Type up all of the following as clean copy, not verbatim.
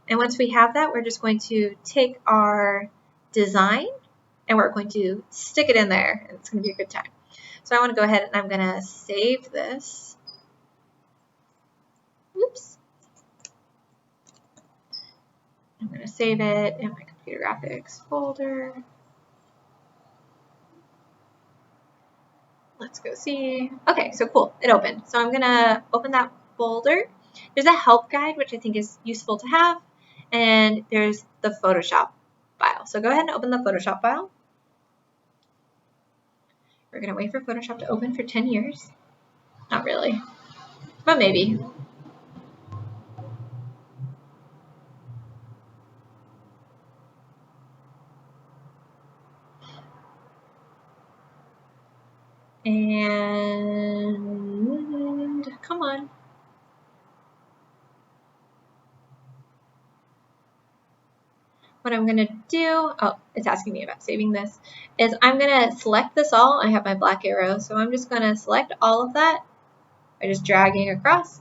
And once we have that, we're just going to take our design and we're going to stick it in there, and it's going to be a good time. So I want to go ahead and I'm going to save this. Oops. I'm going to save it in my computer graphics folder. Let's go see. Okay, so cool, it opened. So I'm going to open that folder. There's a help guide, which I think is useful to have, and there's the Photoshop file. So go ahead and open the Photoshop file. We're going to wait for Photoshop to open for 10 years. Not really, but maybe. And come on. What I'm going to do, oh, it's asking me about saving this, is I'm going to select this all. I have my black arrow, so I'm just going to select all of that by just dragging across.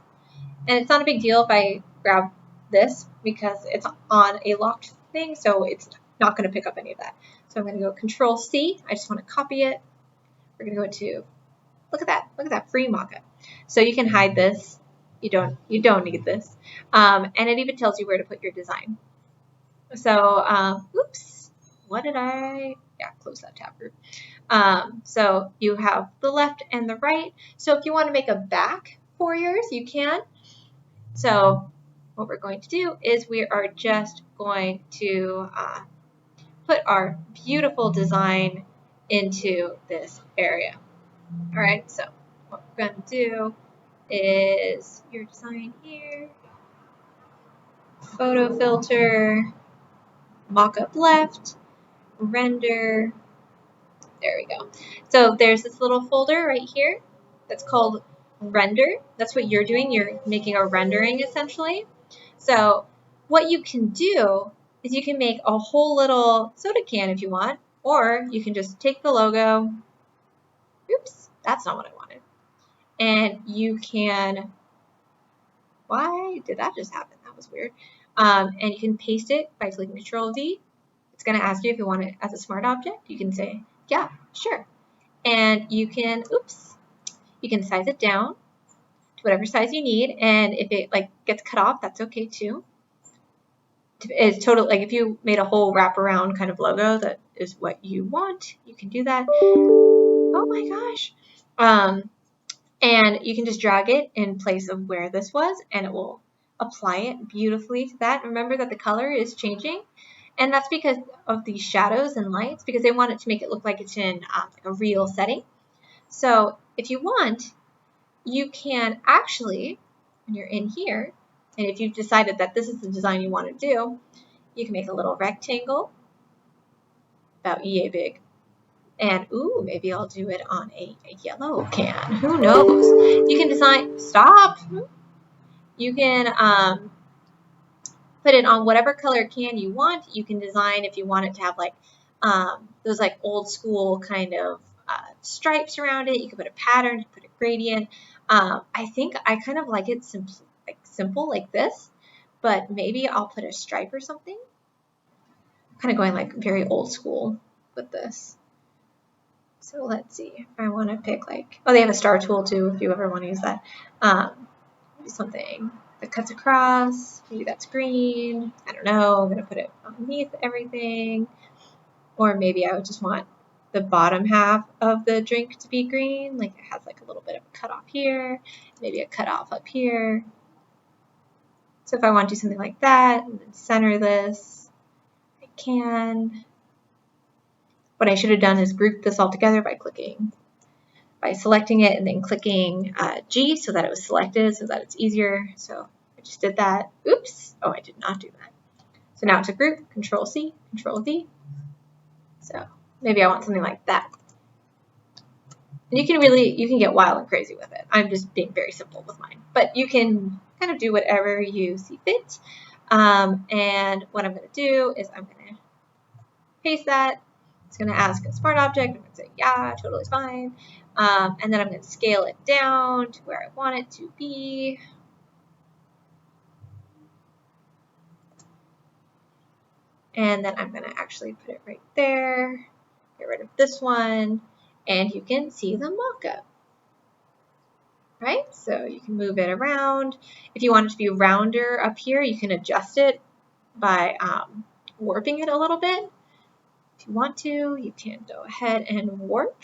And it's not a big deal if I grab this because it's on a locked thing, so it's not going to pick up any of that. So I'm going to go Control C. I just want to copy it. We're going to go to, look at that free mockup. So you can hide this. You don't need this. And it even tells you where to put your design. So, oops, what did I, yeah, close that tab group. So you have the left and the right. So if you want to make a back for yours, you can. So what we're going to do is we are just going to put our beautiful design into this area. All right, so what we're going to do is your design here, photo filter, mockup left, render. There we go. So there's this little folder right here that's called render. That's what you're doing. You're making a rendering essentially. So what you can do is you can make a whole little soda can if you want, or you can just take the logo. Oops, that's not what I wanted. And you can, why did that just happen? That was weird. And you can paste it by clicking Control V. It's going to ask you if you want it as a smart object. You can say, yeah, sure. And you can, oops, you can size it down to whatever size you need. And if it like gets cut off, that's okay too. It's totally, like if you made a whole wraparound kind of logo that is what you want, you can do that. Oh my gosh. And you can just drag it in place of where this was, and it will apply it beautifully to that. Remember that the color is changing, and that's because of these shadows and lights, because they want it to make it look like it's in like a real setting. So if you want, you can actually, when you're in here, and if you've decided that this is the design you want to do, you can make a little rectangle about EA big. And, ooh, maybe I'll do it on a yellow can. Who knows? You can design, stop. You can put it on whatever color can you want. You can design if you want it to have like those like old school kind of stripes around it. You can put a pattern, you can put a gradient. I think I kind of like it simple like this, but maybe I'll put a stripe or something. Kind of going like very old school with this. So let's see if I want to pick like, oh, they have a star tool too if you ever want to use that. Maybe something that cuts across, maybe that's green. I don't know, I'm going to put it underneath everything. Or maybe I would just want the bottom half of the drink to be green, like it has like a little bit of a cutoff here, maybe a cutoff up here. So if I want to do something like that and then center this, I can. What I should have done is group this all together by selecting it and then clicking G so that it was selected so that it's easier. So I just did that. Oops. Oh, I did not do that. So now it's a group, Control C, Control V. So maybe I want something like that. And you can get wild and crazy with it. I'm just being very simple with mine. But you can kind of do whatever you see fit. And what I'm going to do is I'm going to paste that. It's going to ask a smart object. I'm going to say, yeah, totally fine. And then I'm going to scale it down to where I want it to be. And then I'm going to actually put it right there, get rid of this one, and you can see the mock-up. Right? So you can move it around. If you want it to be rounder up here, you can adjust it by warping it a little bit. If you want to, you can go ahead and warp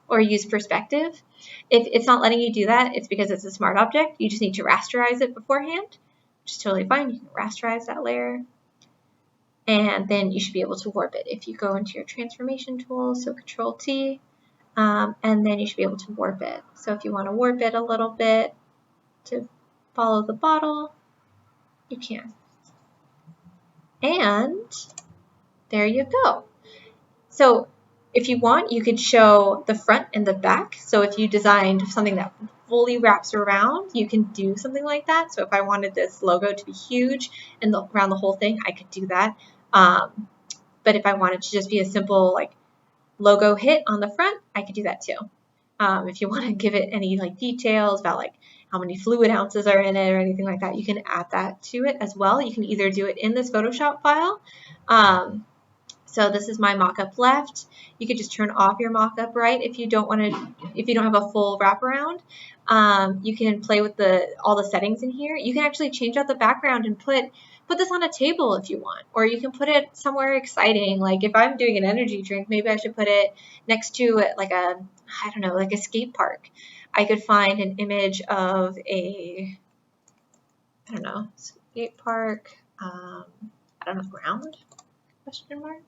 or use perspective. If it's not letting you do that, it's because it's a smart object. You just need to rasterize it beforehand, which is totally fine. You can rasterize that layer. And then you should be able to warp it. If you go into your transformation tool, so Control T, and then you should be able to warp it. So if you want to warp it a little bit to follow the bottle, you can. And there you go. So if you want, you could show the front and the back. So if you designed something that fully wraps around, you can do something like that. So if I wanted this logo to be huge and around the whole thing, I could do that. But if I wanted to just be a simple like logo hit on the front, I could do that too. If you want to give it any like details about like how many fluid ounces are in it or anything like that, you can add that to it as well. You can either do it in this Photoshop file. So this is my mock-up left. You could just turn off your mock-up right if you don't want to, if you don't have a full wraparound. You can play with all the settings in here. You can actually change out the background and put this on a table if you want, or you can put it somewhere exciting. Like if I'm doing an energy drink, maybe I should put it next to like a, I don't know, like a skate park. I could find an image of a, I don't know, skate park, I don't know, ground, question mark.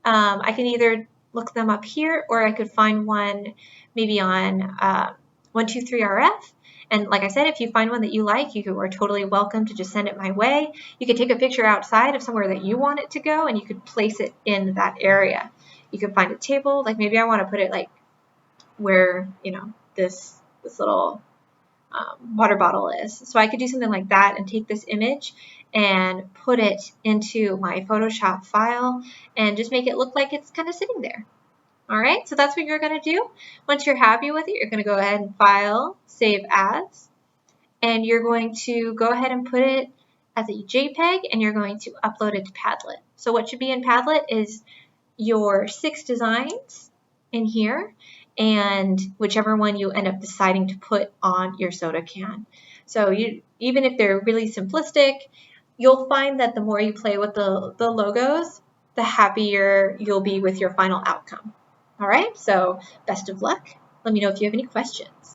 I can either look them up here, or I could find one maybe on 123RF. And like I said, if you find one that you like, you are totally welcome to just send it my way. You could take a picture outside of somewhere that you want it to go, and you could place it in that area. You could find a table, like maybe I want to put it like where, you know, this little water bottle is. So I could do something like that and take this image and put it into my Photoshop file and just make it look like it's kind of sitting there. All right, so that's what you're going to do. Once you're happy with it, you're going to go ahead and File, Save As, and you're going to go ahead and put it as a JPEG, and you're going to upload it to Padlet. So what should be in Padlet is your 6 designs in here, and whichever one you end up deciding to put on your soda can. So even if they're really simplistic, you'll find that the more you play with the logos, the happier you'll be with your final outcome. All right, so best of luck. Let me know if you have any questions.